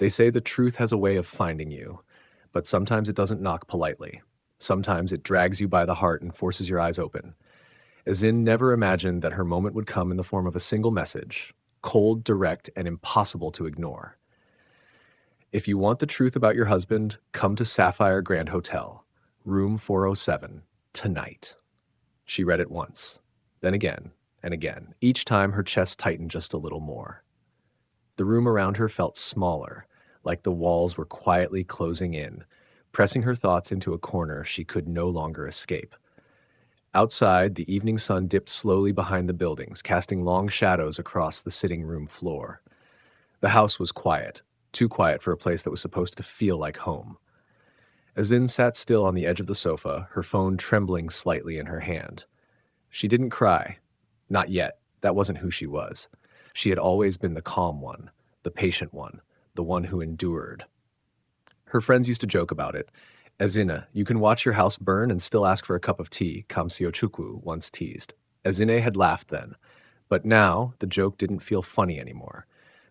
They say the truth has a way of finding you, but sometimes it doesn't knock politely. Sometimes it drags you by the heart and forces your eyes open. Ezinne never imagined that her moment would come in the form of a single message, cold, direct, and impossible to ignore. If you want the truth about your husband, come to Sapphire Grand Hotel, room 407, tonight. She read it once, then again, and again. Each time her chest tightened just a little more. The room around her felt smaller, like the walls were quietly closing in, pressing her thoughts into a corner she could no longer escape. Outside, the evening sun dipped slowly behind the buildings, casting long shadows across the sitting room floor. The house was quiet, too quiet for a place that was supposed to feel like home. Ezinne sat still on the edge of the sofa, her phone trembling slightly in her hand. She didn't cry. Not yet. That wasn't who she was. She had always been the calm one, the patient one, the one who endured. Her friends used to joke about it. Ezinne, you can watch your house burn and still ask for a cup of tea, Kamsio-chukwu once teased. Ezinne had laughed then. But now, the joke didn't feel funny anymore,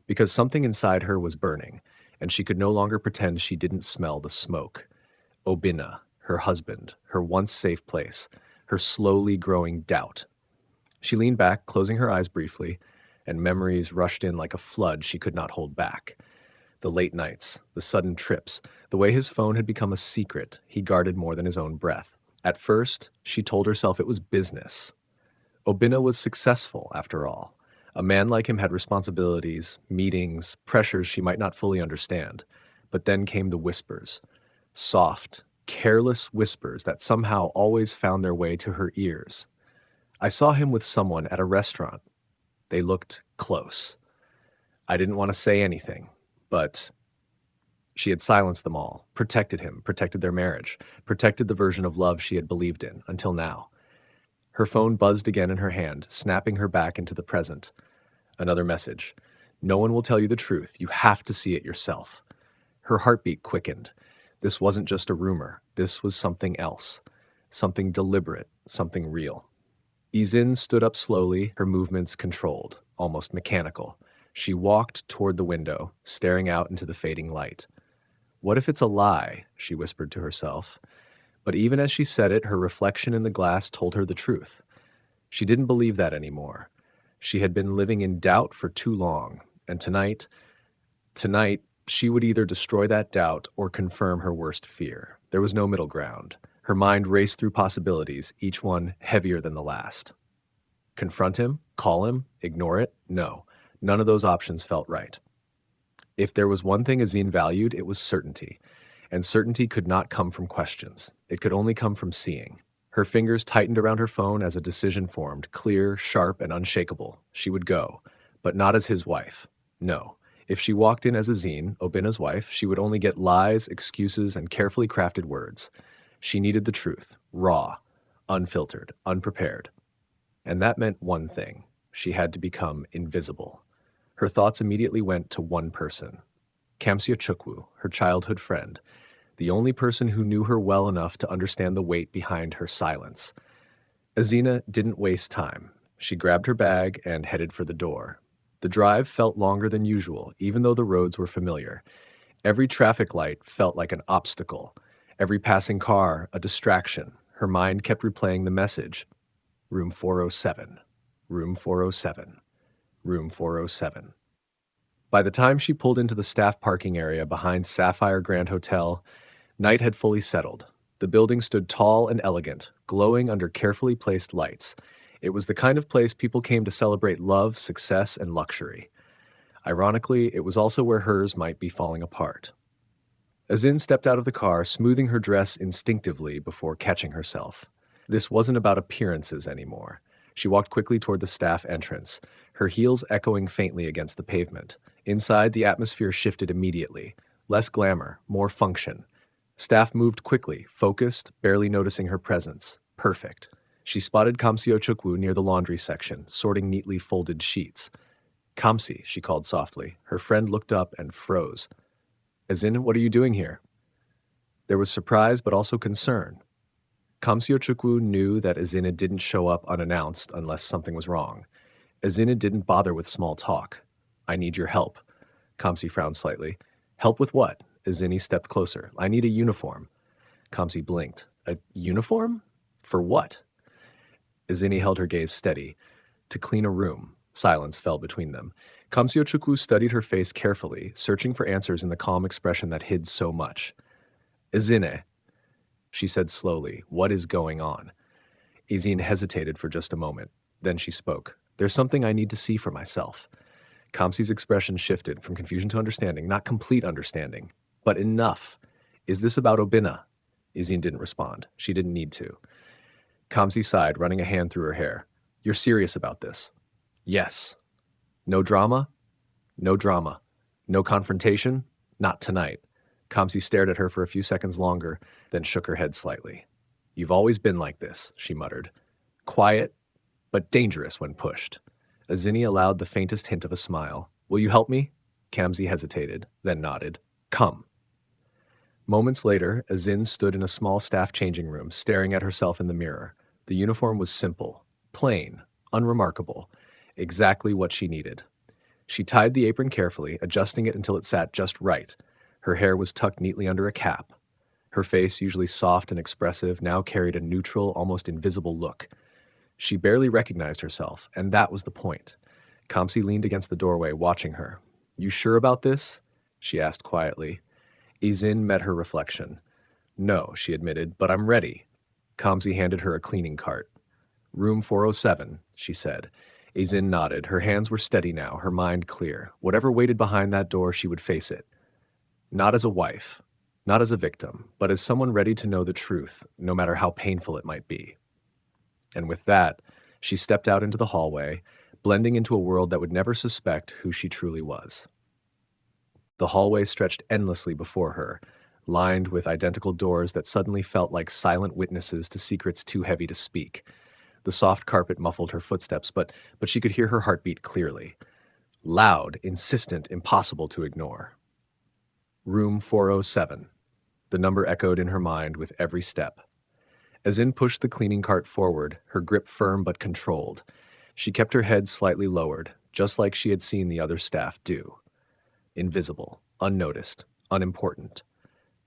because something inside her was burning, and she could no longer pretend she didn't smell the smoke. Obinna, her husband, her once safe place, her slowly growing doubt. She leaned back, closing her eyes briefly, and memories rushed in like a flood she could not hold back. The late nights, the sudden trips, the way his phone had become a secret he guarded more than his own breath. At first, she told herself it was business. Obinna was successful, after all. A man like him had responsibilities, meetings, pressures she might not fully understand. But then came the whispers. Soft, careless whispers that somehow always found their way to her ears. I saw him with someone at a restaurant. They looked close. I didn't want to say anything, but she had silenced them all, protected him, protected their marriage, protected the version of love she had believed in, until now. Her phone buzzed again in her hand, snapping her back into the present. Another message. No one will tell you the truth. You have to see it yourself. Her heartbeat quickened. This wasn't just a rumor. This was something else. Something deliberate, something real. Ezinne stood up slowly, her movements controlled, almost mechanical. She walked toward the window, staring out into the fading light. What if it's a lie? She whispered to herself. But even as she said it, her reflection in the glass told her the truth. She didn't believe that anymore. She had been living in doubt for too long, and tonight, she would either destroy that doubt or confirm her worst fear. There was no middle ground. Her mind raced through possibilities, each one heavier than the last. Confront him? Call him? Ignore it? No. None of those options felt right. If there was one thing Ezinne valued, it was certainty. And certainty could not come from questions. It could only come from seeing. Her fingers tightened around her phone as a decision formed, clear, sharp, and unshakable. She would go, but not as his wife. No. If she walked in as Ezinne, Obinna's wife, she would only get lies, excuses, and carefully crafted words. She needed the truth, raw, unfiltered, unprepared. And that meant one thing. She had to become invisible. Her thoughts immediately went to one person. Kamsio-chukwu, her childhood friend, the only person who knew her well enough to understand the weight behind her silence. Ezinne didn't waste time. She grabbed her bag and headed for the door. The drive felt longer than usual, even though the roads were familiar. Every traffic light felt like an obstacle. Every passing car, a distraction. Her mind kept replaying the message. Room 407. Room 407. Room 407. By the time she pulled into the staff parking area behind Sapphire Grand Hotel, night had fully settled. The building stood tall and elegant, glowing under carefully placed lights. It was the kind of place people came to celebrate love, success, and luxury. Ironically, it was also where hers might be falling apart. Ezinne stepped out of the car, smoothing her dress instinctively before catching herself. This wasn't about appearances anymore. She walked quickly toward the staff entrance, her heels echoing faintly against the pavement. Inside, the atmosphere shifted immediately. Less glamour, more function. Staff moved quickly, focused, barely noticing her presence. Perfect. She spotted Kamsio-chukwu near the laundry section, sorting neatly folded sheets. "Kamsi," she called softly. Her friend looked up and froze. "Ezinne, what are you doing here?" There was surprise, but also concern. Kamsio-chukwu knew that Ezinne didn't show up unannounced unless something was wrong. Ezinne didn't bother with small talk. "I need your help." Kamsi frowned slightly. Help with what? Ezinne stepped closer. I need a uniform. Kamsi blinked. A uniform? For what? Ezinne held her gaze steady. To clean a room. Silence fell between them. Kamsiochukwu studied her face carefully, searching for answers in the calm expression that hid so much. Ezinne, she said slowly, what is going on? Ezinne hesitated for just a moment. Then she spoke. There's something I need to see for myself. Kamsi's expression shifted from confusion to understanding, not complete understanding, but enough. Is this about Obinna? Ezinne didn't respond. She didn't need to. Kamsi sighed, running a hand through her hair. You're serious about this? Yes. No drama? No drama. No confrontation? Not tonight. Kamsi stared at her for a few seconds longer, then shook her head slightly. You've always been like this, she muttered. Quiet, but dangerous when pushed. Ezinne allowed the faintest hint of a smile. Will you help me? Kamsi hesitated, then nodded. Come. Moments later, Ezinne stood in a small staff changing room, staring at herself in the mirror. The uniform was simple, plain, unremarkable, exactly what she needed. She tied the apron carefully, adjusting it until it sat just right. Her hair was tucked neatly under a cap. Her face, usually soft and expressive, now carried a neutral, almost invisible look. She barely recognized herself, and that was the point. Kamsi leaned against the doorway, watching her. You sure about this? She asked quietly. Ezinne met her reflection. No, she admitted, but I'm ready. Kamsi handed her a cleaning cart. Room 407, she said. Ezinne nodded. Her hands were steady now, her mind clear. Whatever waited behind that door, she would face it. Not as a wife, not as a victim, but as someone ready to know the truth, no matter how painful it might be. And with that, she stepped out into the hallway, blending into a world that would never suspect who she truly was. The hallway stretched endlessly before her, lined with identical doors that suddenly felt like silent witnesses to secrets too heavy to speak. The soft carpet muffled her footsteps, but she could hear her heartbeat clearly. Loud, insistent, impossible to ignore. Room 407. The number echoed in her mind with every step. Ezinne pushed the cleaning cart forward, her grip firm but controlled. She kept her head slightly lowered, just like she had seen the other staff do. Invisible, unnoticed, unimportant.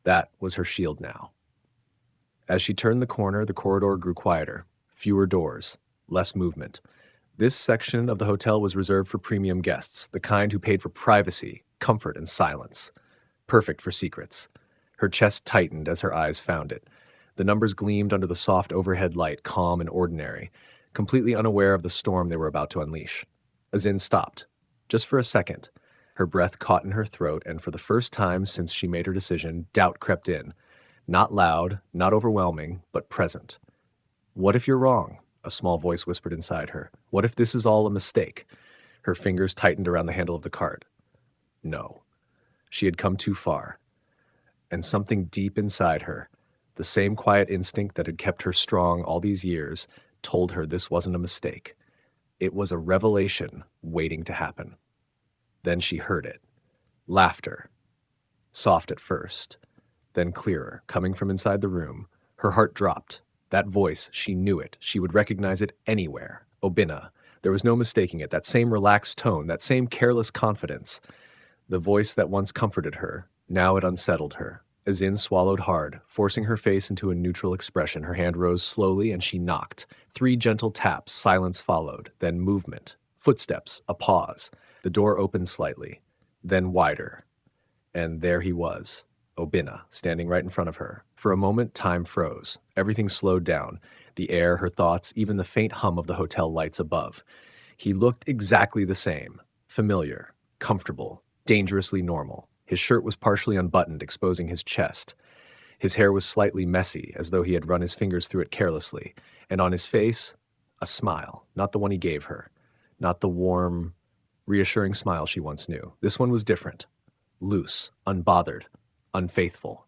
That was her shield now. As she turned the corner, the corridor grew quieter. Fewer doors, less movement. This section of the hotel was reserved for premium guests, the kind who paid for privacy, comfort, and silence. Perfect for secrets. Her chest tightened as her eyes found it. The numbers gleamed under the soft overhead light, calm and ordinary, completely unaware of the storm they were about to unleash. Ezinne stopped, just for a second. Her breath caught in her throat, and for the first time since she made her decision, doubt crept in. Not loud, not overwhelming, but present. What if you're wrong? A small voice whispered inside her. What if this is all a mistake? Her fingers tightened around the handle of the cart. No. She had come too far. And something deep inside her, the same quiet instinct that had kept her strong all these years, told her this wasn't a mistake. It was a revelation waiting to happen. Then she heard it. Laughter. Soft at first, then clearer, coming from inside the room. Her heart dropped. That voice, she knew it. She would recognize it anywhere. Obinna. There was no mistaking it. That same relaxed tone, that same careless confidence. The voice that once comforted her, now it unsettled her. Ezinne swallowed hard, forcing her face into a neutral expression. Her hand rose slowly and she knocked. 3 gentle taps, silence followed, then movement. Footsteps, a pause. The door opened slightly, then wider. And there he was, Obinna, standing right in front of her. For a moment, time froze. Everything slowed down. The air, her thoughts, even the faint hum of the hotel lights above. He looked exactly the same. Familiar, comfortable, dangerously normal. His shirt was partially unbuttoned, exposing his chest. His hair was slightly messy, as though he had run his fingers through it carelessly. And on his face, a smile, not the one he gave her. Not the warm, reassuring smile she once knew. This one was different. Loose, unbothered, unfaithful.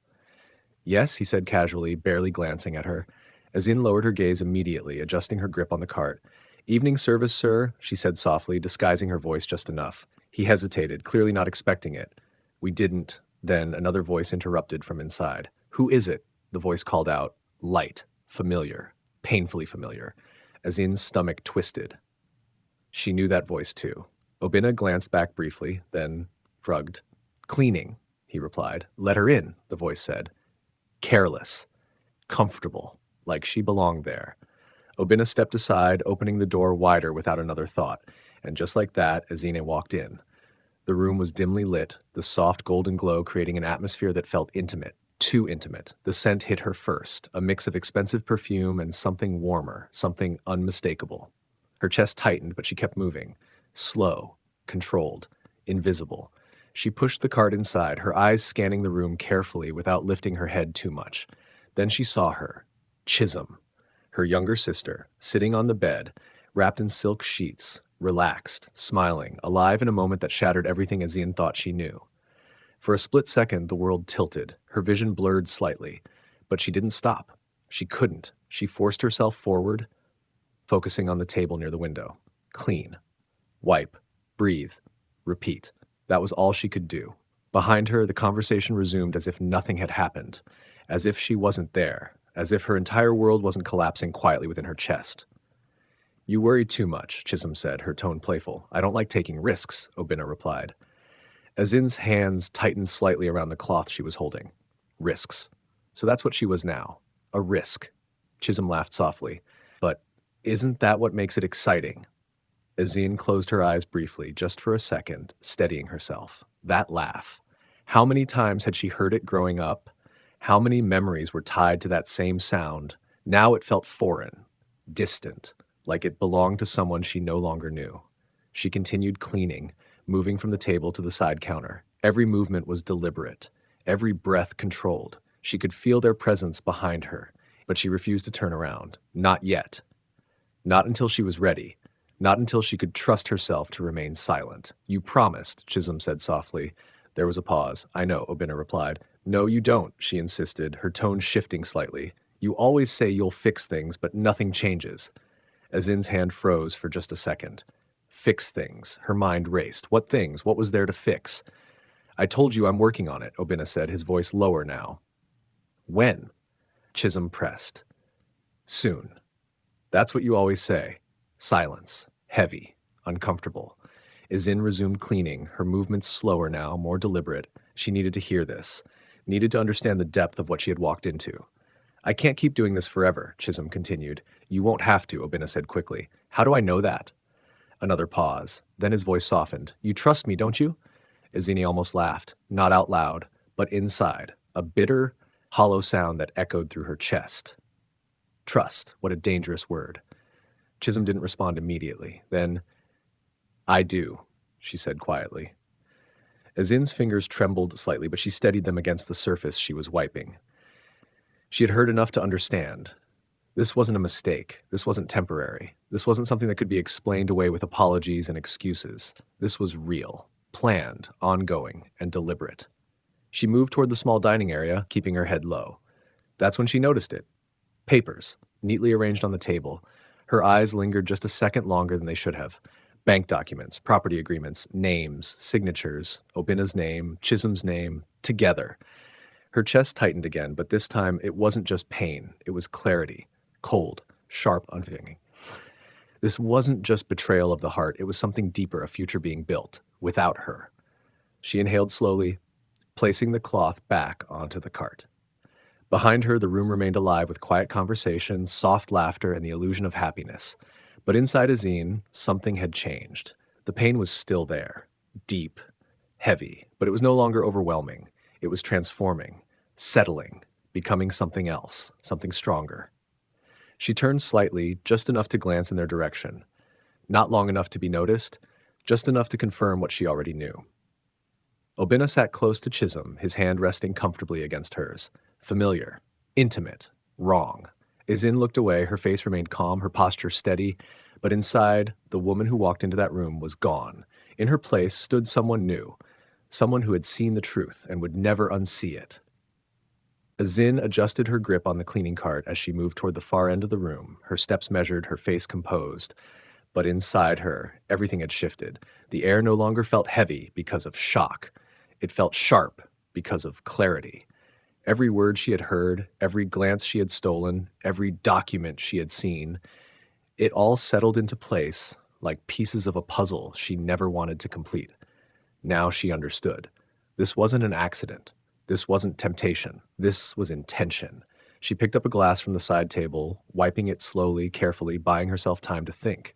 Yes, he said casually, barely glancing at her. Ezinne lowered her gaze immediately, adjusting her grip on the cart. Evening service, sir, she said softly, disguising her voice just enough. He hesitated, clearly not expecting it. We didn't. Then another voice interrupted from inside. Who is it? The voice called out. Light, familiar, painfully familiar. Ezinne's stomach twisted. She knew that voice too. Obinna glanced back briefly, then shrugged. Cleaning, he replied. Let her in, the voice said. Careless. Comfortable. Like she belonged there. Obinna stepped aside, opening the door wider without another thought, and just like that, Ezinne walked in. The room was dimly lit, the soft golden glow creating an atmosphere that felt intimate, too intimate. The scent hit her first, a mix of expensive perfume and something warmer, something unmistakable. Her chest tightened, but she kept moving. Slow, controlled, invisible. She pushed the cart inside, her eyes scanning the room carefully without lifting her head too much. Then she saw her, Chisholm, her younger sister, sitting on the bed, wrapped in silk sheets, relaxed, smiling, alive in a moment that shattered everything Ezinne thought she knew. For a split second, the world tilted, her vision blurred slightly, but she didn't stop. She couldn't. She forced herself forward, focusing on the table near the window. Clean. Wipe. Breathe. Repeat. That was all she could do. Behind her, the conversation resumed as if nothing had happened, as if she wasn't there, as if her entire world wasn't collapsing quietly within her chest. You worry too much, Chisholm said, her tone playful. I don't like taking risks, Obinna replied. Ezinne's hands tightened slightly around the cloth she was holding. Risks. So that's what she was now. A risk. Chisholm laughed softly. But isn't that what makes it exciting? Ezinne closed her eyes briefly, just for a second, steadying herself. That laugh. How many times had she heard it growing up? How many memories were tied to that same sound? Now it felt foreign, distant, like it belonged to someone she no longer knew. She continued cleaning, moving from the table to the side counter. Every movement was deliberate, every breath controlled. She could feel their presence behind her, but she refused to turn around. Not yet. Not until she was ready. Not until she could trust herself to remain silent. You promised, Chisholm said softly. There was a pause. I know, Obinna replied. No, you don't, she insisted, her tone shifting slightly. You always say you'll fix things, but nothing changes. Ezinne's hand froze for just a second. Fix things. Her mind raced. What things? What was there to fix? I told you I'm working on it, Obinna said, his voice lower now. When? Chisholm pressed. Soon. That's what you always say. Silence. Heavy. Uncomfortable. Ezinne resumed cleaning, her movements slower now, more deliberate. She needed to hear this. Needed to understand the depth of what she had walked into. I can't keep doing this forever, Chisholm continued. You won't have to, Obinna said quickly. How do I know that? Another pause. Then his voice softened. You trust me, don't you? Ezinne almost laughed, not out loud, but inside, a bitter, hollow sound that echoed through her chest. Trust, what a dangerous word. Chisholm didn't respond immediately. Then, I do, she said quietly. Ezinne's fingers trembled slightly, but she steadied them against the surface she was wiping. She had heard enough to understand. This wasn't a mistake. This wasn't temporary. This wasn't something that could be explained away with apologies and excuses. This was real, planned, ongoing, and deliberate. She moved toward the small dining area, keeping her head low. That's when she noticed it. Papers, neatly arranged on the table. Her eyes lingered just a second longer than they should have. Bank documents, property agreements, names, signatures, Obinna's name, Chisholm's name, together. Her chest tightened again, but this time it wasn't just pain. It was clarity, cold, sharp, unfitting. This wasn't just betrayal of the heart. It was something deeper, a future being built, without her. She inhaled slowly, placing the cloth back onto the cart. Behind her, the room remained alive with quiet conversation, soft laughter, and the illusion of happiness. But inside Ezinne, something had changed. The pain was still there, deep, heavy, but it was no longer overwhelming. It was transforming, settling, becoming something else, something stronger. She turned slightly, just enough to glance in their direction. Not long enough to be noticed, just enough to confirm what she already knew. Obinna sat close to Chisholm, his hand resting comfortably against hers. Familiar, intimate, wrong. Ezinne looked away, her face remained calm, her posture steady, but inside, the woman who walked into that room was gone. In her place stood someone new, someone who had seen the truth and would never unsee it. Ezinne adjusted her grip on the cleaning cart as she moved toward the far end of the room, her steps measured, her face composed. But inside her, everything had shifted. The air no longer felt heavy because of shock. It felt sharp because of clarity. Every word she had heard, every glance she had stolen, every document she had seen, it all settled into place like pieces of a puzzle she never wanted to complete. Now she understood. This wasn't an accident. This wasn't temptation. This was intention. She picked up a glass from the side table, wiping it slowly, carefully, buying herself time to think.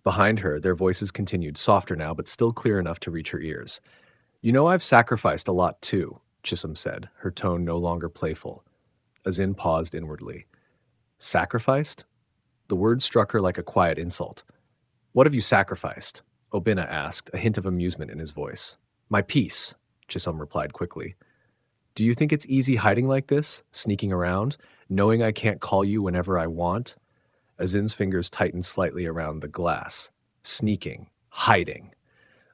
Behind her, their voices continued, softer now, but still clear enough to reach her ears. "You know I've sacrificed a lot too," Chisholm said, her tone no longer playful. Ezinne paused inwardly. Sacrificed? The word struck her like a quiet insult. "What have you sacrificed?" Obinna asked, a hint of amusement in his voice. "My peace," Chisholm replied quickly. "Do you think it's easy hiding like this, sneaking around, knowing I can't call you whenever I want?" Azin's fingers tightened slightly around the glass. Sneaking, hiding.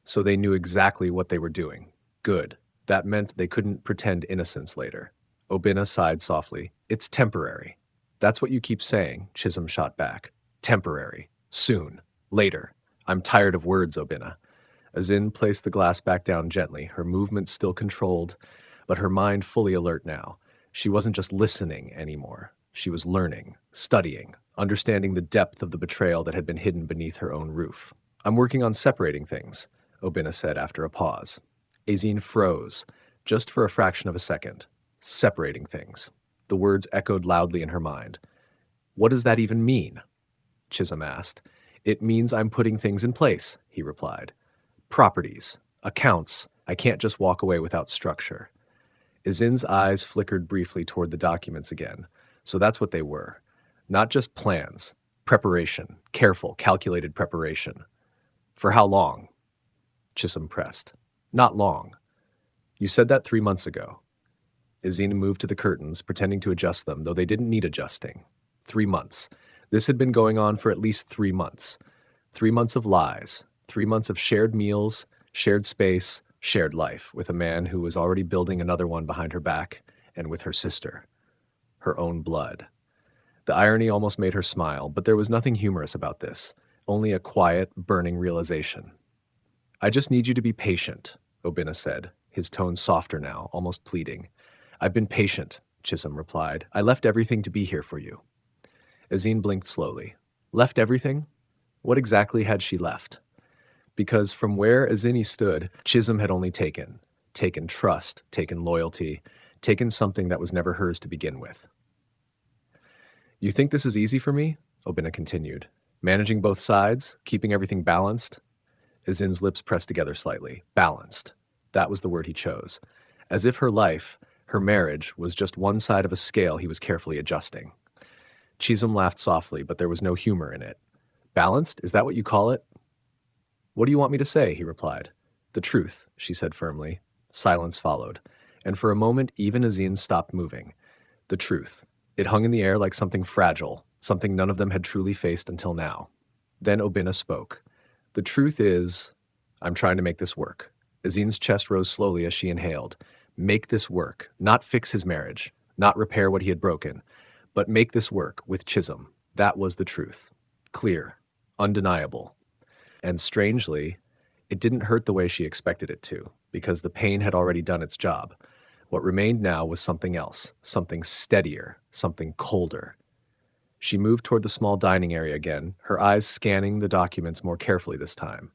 So they knew exactly what they were doing. Good. That meant they couldn't pretend innocence later. Obinna sighed softly. "It's temporary." "That's what you keep saying," Chisholm shot back. "Temporary. Soon. Later. I'm tired of words, Obinna." Ezinne placed the glass back down gently, her movements still controlled, but her mind fully alert now. She wasn't just listening anymore. She was learning, studying, understanding the depth of the betrayal that had been hidden beneath her own roof. "I'm working on separating things," Obinna said after a pause. Ezinne froze, just for a fraction of a second. Separating things. The words echoed loudly in her mind. "What does that even mean?" Chisholm asked. "It means I'm putting things in place," he replied. "Properties, accounts. I can't just walk away without structure." Ezinne's eyes flickered briefly toward the documents again. So that's what they were. Not just plans. Preparation. Careful, calculated preparation. "For how long?" Chisholm pressed. "Not long." "You said that 3 months ago." Ezinne moved to the curtains, pretending to adjust them, though they didn't need adjusting. 3 months. This had been going on for at least 3 months. 3 months of lies. 3 months of shared meals, shared space, shared life, with a man who was already building another one behind her back, and with her sister. Her own blood. The irony almost made her smile, but there was nothing humorous about this, only a quiet, burning realization. "I just need you to be patient," Obinna said, his tone softer now, almost pleading. "I've been patient," Chisholm replied. "I left everything to be here for you." Ezinne blinked slowly. Left everything? What exactly had she left? Because from where Ezinne stood, Chisholm had only taken trust, taken loyalty, taken something that was never hers to begin with. "You think this is easy for me?" Obinna continued. "Managing both sides, keeping everything balanced?" Ezinne's lips pressed together slightly. Balanced. That was the word he chose. As if her life, her marriage, was just one side of a scale he was carefully adjusting. Chisholm laughed softly, but there was no humor in it. "Balanced? Is that what you call it?" "What do you want me to say?" he replied. "The truth," she said firmly. Silence followed, and for a moment even Ezinne stopped moving. The truth. It hung in the air like something fragile, something none of them had truly faced until now. Then Obinna spoke. "The truth is, I'm trying to make this work." Ezinne's chest rose slowly as she inhaled. Make this work, not fix his marriage, not repair what he had broken, but make this work with Chisholm. That was the truth. Clear, undeniable. And strangely, it didn't hurt the way she expected it to, because the pain had already done its job. What remained now was something else, something steadier, something colder. She moved toward the small dining area again, her eyes scanning the documents more carefully this time.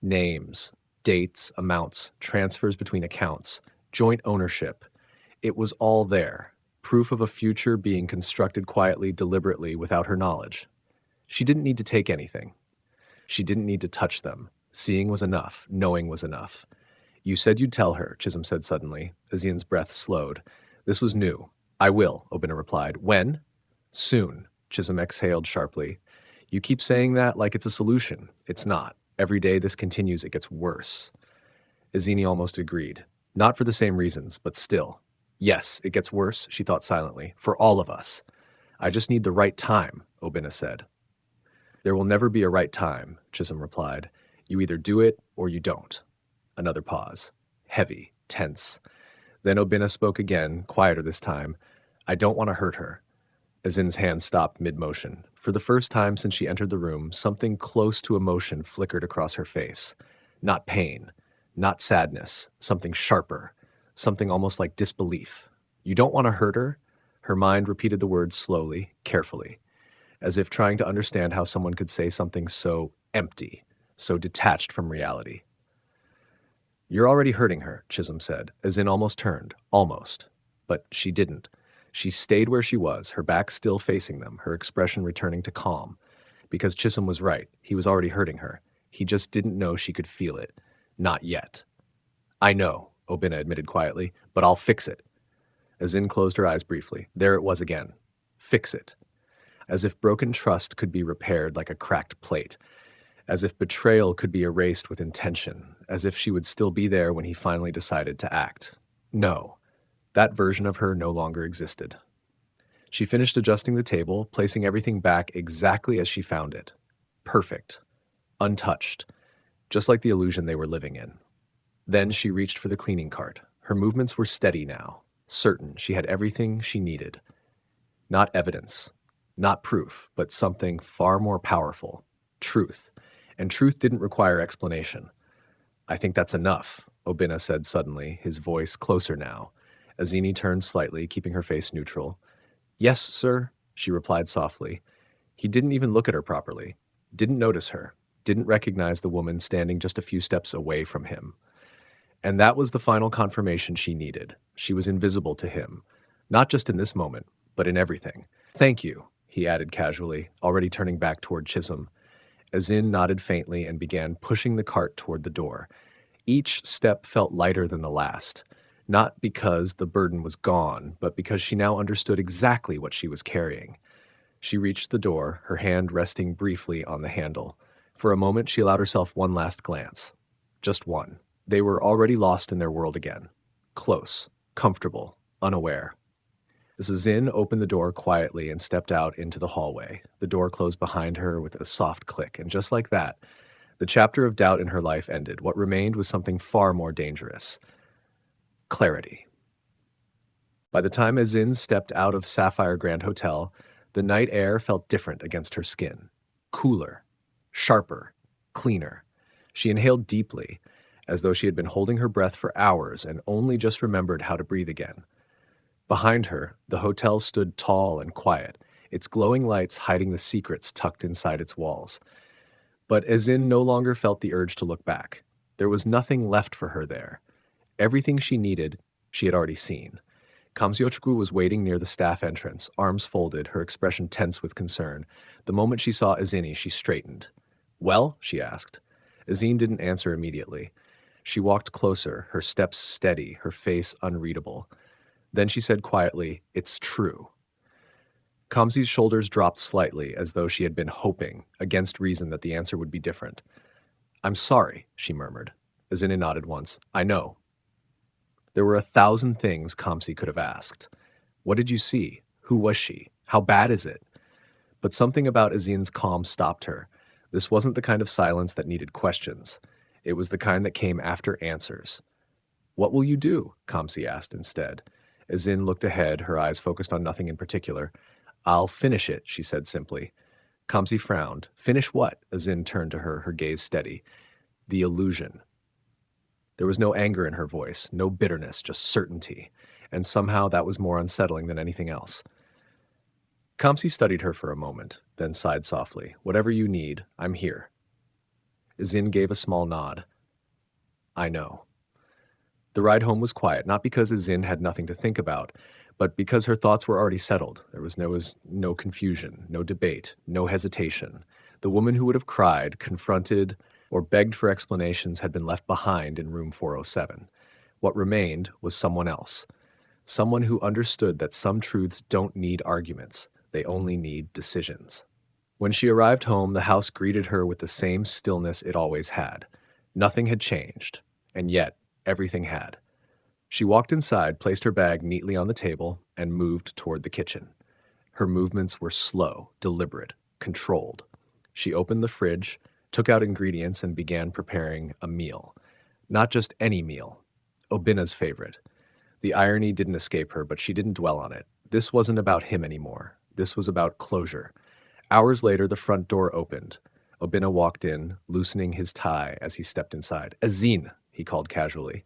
Names, dates, amounts, transfers between accounts, joint ownership. It was all there, proof of a future being constructed quietly, deliberately, without her knowledge. She didn't need to take anything. She didn't need to touch them. Seeing was enough. Knowing was enough. "You said you'd tell her," Chisholm said suddenly. Ezinne's breath slowed. "This was new." "I will," Obinna replied. "When?" "Soon," Chisholm exhaled sharply. "You keep saying that like it's a solution. It's not. Every day this continues, it gets worse." Ezinne almost agreed. Not for the same reasons, but still. "Yes, it gets worse," she thought silently. "For all of us." "I just need the right time," Obinna said. "There will never be a right time," Chisholm replied. "You either do it or you don't." Another pause. Heavy, tense. Then Obinna spoke again, quieter this time. "I don't want to hurt her." Ezinne's hand stopped mid-motion. For the first time since she entered the room, something close to emotion flickered across her face. Not pain, not sadness, something sharper, something almost like disbelief. "You don't want to hurt her?" Her mind repeated the words slowly, carefully, as if trying to understand how someone could say something so empty, so detached from reality. You're already hurting her, Chisholm said, as in almost turned. Almost. But she didn't. She stayed where she was, her back still facing them, her expression returning to calm. Because Chisholm was right. He was already hurting her. He just didn't know she could feel it. Not yet. I know, Obina admitted quietly, but I'll fix it. Ezinne closed her eyes briefly. There it was again. Fix it. As if broken trust could be repaired like a cracked plate. As if betrayal could be erased with intention. As if she would still be there when he finally decided to act. No. That version of her no longer existed. She finished adjusting the table, placing everything back exactly as she found it. Perfect. Untouched. Just like the illusion they were living in. Then she reached for the cleaning cart. Her movements were steady now. Certain she had everything she needed. Not evidence. Not proof, but something far more powerful. Truth. And truth didn't require explanation. I think that's enough, Obina said suddenly, his voice closer now. Ezinne turned slightly, keeping her face neutral. Yes, sir, she replied softly. He didn't even look at her properly. Didn't notice her. Didn't recognize the woman standing just a few steps away from him. And that was the final confirmation she needed. She was invisible to him. Not just in this moment, but in everything. Thank you, he added casually, already turning back toward Chisholm. Ezinne nodded faintly and began pushing the cart toward the door. Each step felt lighter than the last. Not because the burden was gone, but because she now understood exactly what she was carrying. She reached the door, her hand resting briefly on the handle. For a moment, she allowed herself one last glance. Just one. They were already lost in their world again. Close, comfortable, unaware. Ezinne opened the door quietly and stepped out into the hallway. The door closed behind her with a soft click, and just like that, the chapter of doubt in her life ended. What remained was something far more dangerous. Clarity. By the time Ezinne stepped out of Sapphire Grand Hotel, the night air felt different against her skin. Cooler, sharper, cleaner. She inhaled deeply, as though she had been holding her breath for hours and only just remembered how to breathe again. Behind her, the hotel stood tall and quiet, its glowing lights hiding the secrets tucked inside its walls. But Ezinne no longer felt the urge to look back. There was nothing left for her there. Everything she needed, she had already seen. Kamsiochukwu was waiting near the staff entrance, arms folded, her expression tense with concern. The moment she saw Ezinne, she straightened. Well? She asked. Ezinne didn't answer immediately. She walked closer, her steps steady, her face unreadable. Then she said quietly, It's true. Kamsi's shoulders dropped slightly, as though she had been hoping, against reason, that the answer would be different. I'm sorry, she murmured. Ezinne nodded once. I know. There were 1,000 things Kamsi could have asked. What did you see? Who was she? How bad is it? But something about Ezinne's calm stopped her. This wasn't the kind of silence that needed questions. It was the kind that came after answers. What will you do? Kamsi asked instead. Ezinne looked ahead, her eyes focused on nothing in particular. I'll finish it, she said simply. Kamsi frowned. Finish what? Ezinne turned to her, her gaze steady. The illusion. There was no anger in her voice, no bitterness, just certainty. And somehow that was more unsettling than anything else. Kamsi studied her for a moment, then sighed softly. Whatever you need, I'm here. Ezinne gave a small nod. I know. The ride home was quiet, not because Ezinne had nothing to think about, but because her thoughts were already settled. There was no confusion, no debate, no hesitation. The woman who would have cried, confronted, or begged for explanations had been left behind in room 407. What remained was someone else. Someone who understood that some truths don't need arguments. They only need decisions. When she arrived home, the house greeted her with the same stillness it always had. Nothing had changed, and yet everything had. She walked inside, placed her bag neatly on the table, and moved toward the kitchen. Her movements were slow, deliberate, controlled. She opened the fridge, took out ingredients, and began preparing a meal. Not just any meal. Obina's favorite. The irony didn't escape her, but she didn't dwell on it. This wasn't about him anymore. This was about closure. Hours later, the front door opened. Obina walked in, loosening his tie as he stepped inside. Ezinne, he called casually.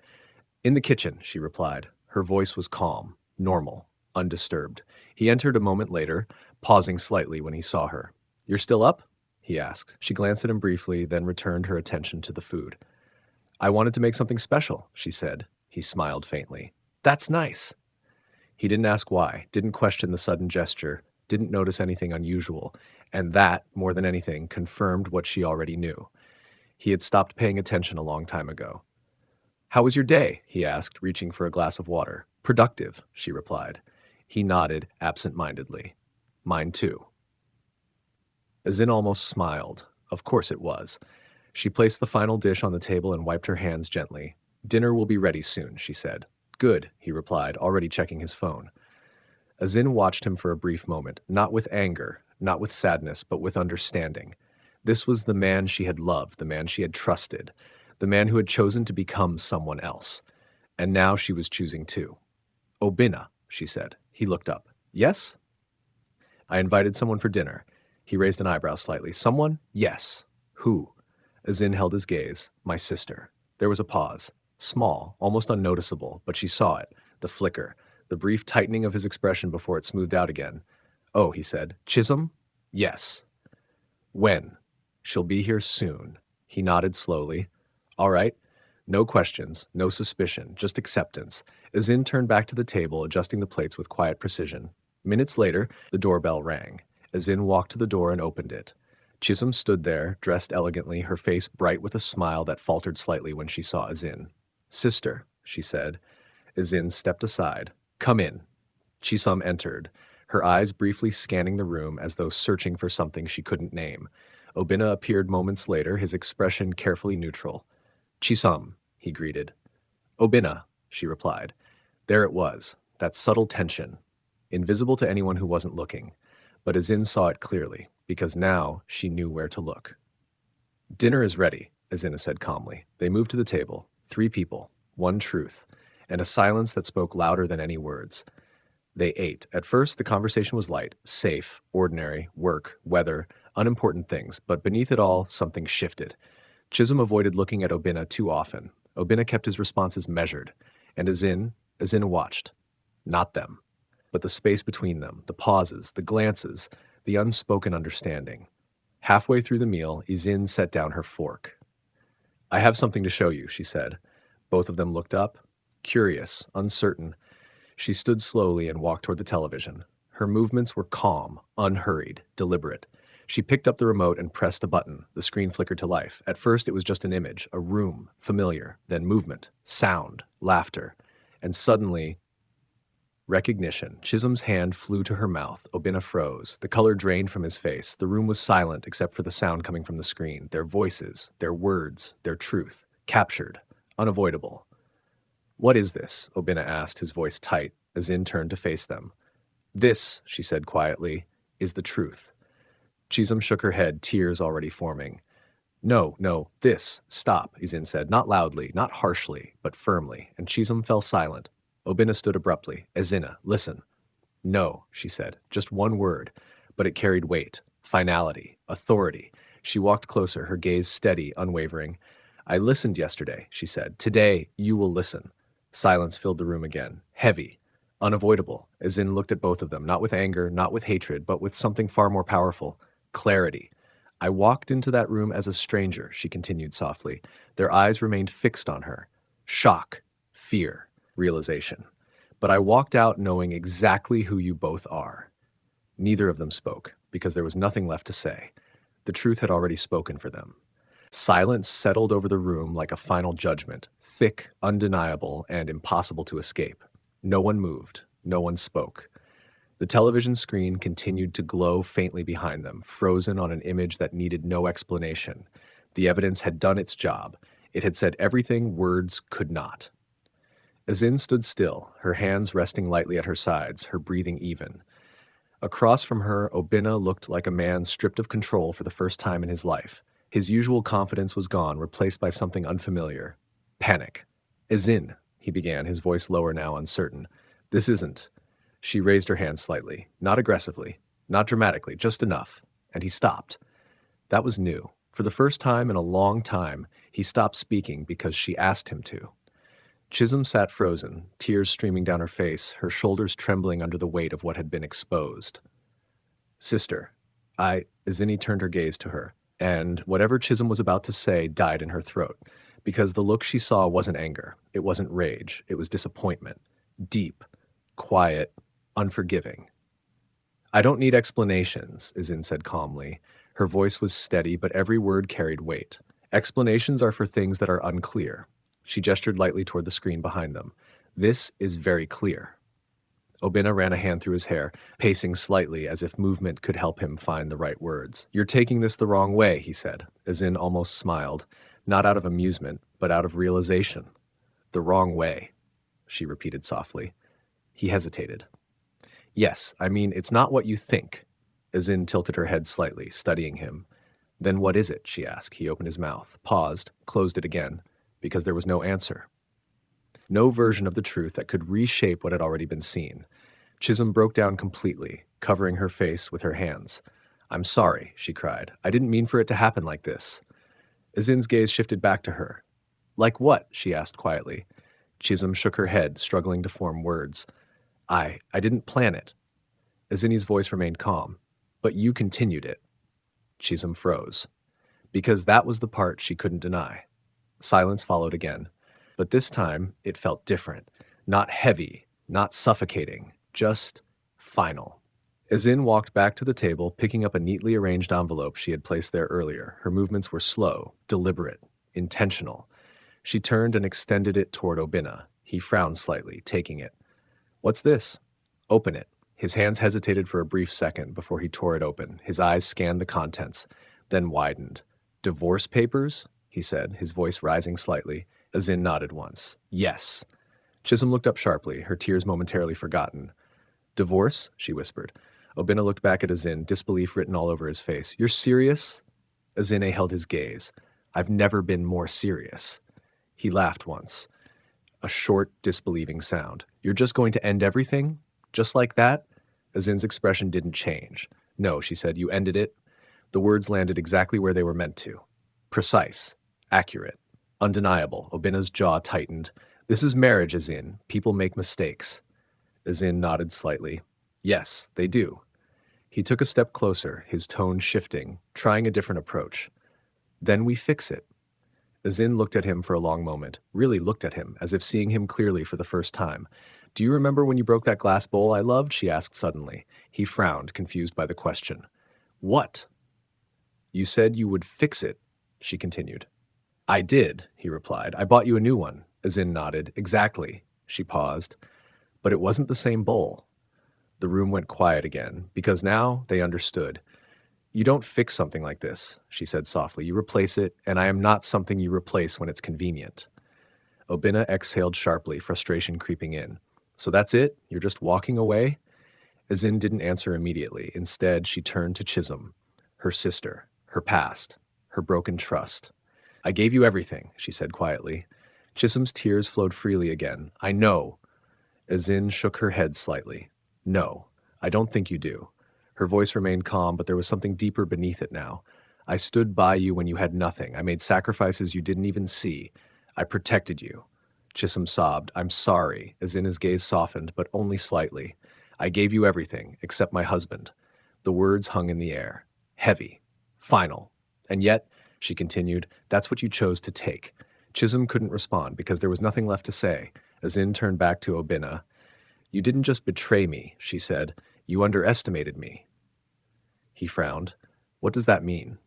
In the kitchen, she replied. Her voice was calm, normal, undisturbed. He entered a moment later, pausing slightly when he saw her. You're still up? He asked. She glanced at him briefly, then returned her attention to the food. I wanted to make something special, she said. He smiled faintly. That's nice. He didn't ask why, didn't question the sudden gesture, didn't notice anything unusual, and that, more than anything, confirmed what she already knew. He had stopped paying attention a long time ago. How was your day? He asked, reaching for a glass of water. Productive, she replied. He nodded absent-mindedly. Mine too. Ezinne almost smiled. Of course it was. She placed the final dish on the table and wiped her hands gently. Dinner will be ready soon, she said. Good, he replied, already checking his phone. Ezinne watched him for a brief moment, not with anger, not with sadness, but with understanding. This was the man she had loved, the man she had trusted, the man who had chosen to become someone else. And now she was choosing too. Obinna, she said. He looked up. Yes? I invited someone for dinner. He raised an eyebrow slightly. Someone? Yes. Who? Ezinne held his gaze. My sister. There was a pause. Small, almost unnoticeable, but she saw it. The flicker. The brief tightening of his expression before it smoothed out again. Oh, he said. Chisholm? Yes. When? She'll be here soon. He nodded slowly. All right. No questions, no suspicion, just acceptance. Ezinne turned back to the table, adjusting the plates with quiet precision. Minutes later, the doorbell rang. Ezinne walked to the door and opened it. Chisholm stood there, dressed elegantly, her face bright with a smile that faltered slightly when she saw Ezinne. Sister, she said. Ezinne stepped aside. Come in. Chisholm entered, her eyes briefly scanning the room as though searching for something she couldn't name. Obinna appeared moments later, his expression carefully neutral. Chisholm, he greeted. Obinna, she replied. There it was, that subtle tension, invisible to anyone who wasn't looking. But Ezinne saw it clearly, because now she knew where to look. Dinner is ready, Ezinne said calmly. They moved to the table, 3 people, 1 truth, and a silence that spoke louder than any words. They ate. At first, the conversation was light, safe, ordinary, work, weather, unimportant things, but beneath it all, something shifted. Chisholm avoided looking at Obinna too often. Obinna kept his responses measured, and Ezinne watched. Not them, but the space between them, the pauses, the glances, the unspoken understanding. Halfway through the meal, Ezinne set down her fork. I have something to show you, she said. Both of them looked up, curious, uncertain. She stood slowly and walked toward the television. Her movements were calm, unhurried, deliberate. She picked up the remote and pressed a button. The screen flickered to life. At first, it was just an image, a room, familiar, then movement, sound, laughter, and suddenly, recognition. Chisholm's hand flew to her mouth. Obinna froze. The color drained from his face. The room was silent except for the sound coming from the screen. Their voices, their words, their truth. Captured. Unavoidable. What is this? Obinna asked, his voice tight. Ezinne turned to face them. This, she said quietly, is the truth. Chisholm shook her head, tears already forming. No, this, stop, Ezinne said, not loudly, not harshly, but firmly, and Chisholm fell silent. Obinna stood abruptly. Ezinne, listen. No, she said, just one word, but it carried weight, finality, authority. She walked closer, her gaze steady, unwavering. I listened yesterday, she said. Today, you will listen. Silence filled the room again, heavy, unavoidable. Ezinne looked at both of them, not with anger, not with hatred, but with something far more powerful. Clarity. I walked into that room as a stranger, she continued softly. Their eyes remained fixed on her. Shock, fear, realization. But I walked out knowing exactly who you both are. Neither of them spoke, because there was nothing left to say. The truth had already spoken for them. Silence settled over the room like a final judgment, thick, undeniable, and impossible to escape. No one moved. No one spoke. The television screen continued to glow faintly behind them, frozen on an image that needed no explanation. The evidence had done its job. It had said everything words could not. Ezinne stood still, her hands resting lightly at her sides, her breathing even. Across from her, Obinna looked like a man stripped of control for the first time in his life. His usual confidence was gone, replaced by something unfamiliar. Panic. Ezinne, he began, his voice lower now, uncertain. This isn't. She raised her hand slightly, not aggressively, not dramatically, just enough, and he stopped. That was new. For the first time in a long time, he stopped speaking because she asked him to. Chisholm sat frozen, tears streaming down her face, her shoulders trembling under the weight of what had been exposed. Sister, Ezinne turned her gaze to her, and whatever Chisholm was about to say died in her throat. because the look she saw wasn't anger, it wasn't rage, it was disappointment. Deep, quiet, unforgiving. "I don't need explanations," Ezinne said calmly. Her voice was steady, but every word carried weight. "Explanations are for things that are unclear." She gestured lightly toward the screen behind them. "This is very clear." Obinna ran a hand through his hair, pacing slightly as if movement could help him find the right words. "You're taking this the wrong way," he said. Ezinne almost smiled, not out of amusement, but out of realization. "The wrong way," she repeated softly. He hesitated. "Yes, I mean, it's not what you think." Ezinne tilted her head slightly, studying him. "Then what is it?" she asked. He opened his mouth, paused, closed it again, because there was no answer. No version of the truth that could reshape what had already been seen. Chisholm broke down completely, covering her face with her hands. "I'm sorry," she cried. "I didn't mean for it to happen like this." Ezinne's gaze shifted back to her. "Like what?" she asked quietly. Chisholm shook her head, struggling to form words. I didn't plan it." Ezinne's voice remained calm. "But you continued it." Chisholm froze. Because that was the part she couldn't deny. Silence followed again. But this time, it felt different. Not heavy, not suffocating, just final. Ezinne walked back to the table, picking up a neatly arranged envelope she had placed there earlier. Her movements were slow, deliberate, intentional. She turned and extended it toward Obinna. He frowned slightly, taking it. "What's this?" "Open it." His hands hesitated for a brief second before he tore it open. His eyes scanned the contents, then widened. "Divorce papers?" he said, his voice rising slightly. Ezinne nodded once. "Yes." Chisholm looked up sharply, her tears momentarily forgotten. "Divorce?" she whispered. Obinna looked back at Ezinne, disbelief written all over his face. "You're serious?" Ezinne held his gaze. "I've never been more serious." He laughed once. A short, disbelieving sound. "You're just going to end everything? Just like that?" Ezinne's expression didn't change. "No," she said, "you ended it." The words landed exactly where they were meant to. Precise. Accurate. Undeniable. Obinna's jaw tightened. "This is marriage, Ezinne. People make mistakes." Ezinne nodded slightly. "Yes, they do." He took a step closer, his tone shifting, trying a different approach. "Then we fix it." Ezinne looked at him for a long moment, really looked at him, as if seeing him clearly for the first time. "Do you remember when you broke that glass bowl I loved?" she asked suddenly. He frowned, confused by the question. "What?" "You said you would fix it," she continued. "I did," he replied. "I bought you a new one." Ezinne nodded. "Exactly." She paused. "But it wasn't the same bowl." The room went quiet again, because now they understood. "You don't fix something like this," she said softly. "You replace it, and I am not something you replace when it's convenient." Obinna exhaled sharply, frustration creeping in. "So that's it? You're just walking away?" Ezinne didn't answer immediately. Instead, she turned to Chisholm, her sister, her past, her broken trust. "I gave you everything," she said quietly. Chisholm's tears flowed freely again. "I know." Ezinne shook her head slightly. "No, I don't think you do." Her voice remained calm, but there was something deeper beneath it now. "I stood by you when you had nothing. I made sacrifices you didn't even see. I protected you." Chisholm sobbed. "I'm sorry," as in his gaze softened, but only slightly. "I gave you everything, except my husband." The words hung in the air. Heavy. Final. "And yet," she continued, "that's what you chose to take." Chisholm couldn't respond because there was nothing left to say. Ezinne turned back to Obinna. "You didn't just betray me," she said. "You underestimated me." He frowned. "What does that mean?"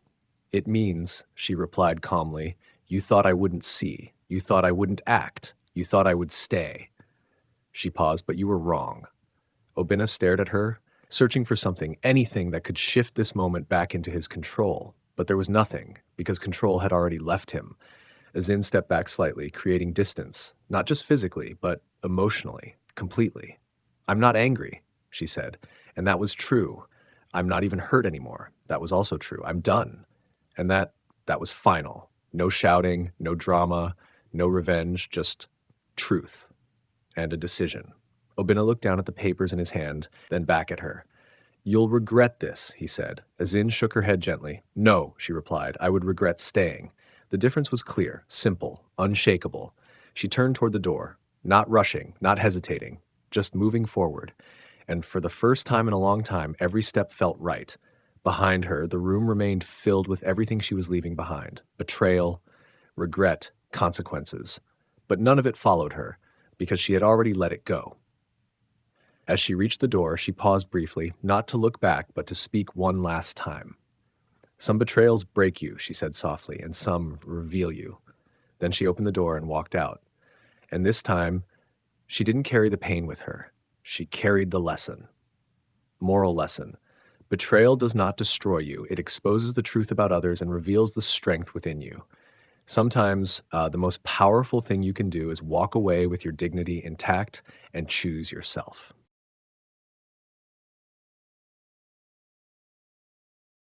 "It means," she replied calmly, "you thought I wouldn't see. You thought I wouldn't act. You thought I would stay." She paused. "But you were wrong." Obinna stared at her, searching for something, anything that could shift this moment back into his control. But there was nothing, because control had already left him. Ezinne stepped back slightly, creating distance, not just physically, but emotionally, completely. "I'm not angry," she said, and that was true. "I'm not even hurt anymore." That was also true. "I'm done." And that was final. No shouting, no drama, no revenge, just truth and a decision. Obinna looked down at the papers in his hand, then back at her. "You'll regret this," he said. Ezinne shook her head gently. "No," she replied, "I would regret staying." The difference was clear, simple, unshakable. She turned toward the door, not rushing, not hesitating, just moving forward. And for the first time in a long time, every step felt right. Behind her, the room remained filled with everything she was leaving behind. Betrayal, regret, consequences. But none of it followed her, because she had already let it go. As she reached the door, she paused briefly, not to look back, but to speak one last time. "Some betrayals break you," she said softly, "and some reveal you." Then she opened the door and walked out. And this time, she didn't carry the pain with her. She carried the lesson. Moral lesson. Betrayal does not destroy you. It exposes the truth about others and reveals the strength within you. Sometimes the most powerful thing you can do is walk away with your dignity intact and choose yourself.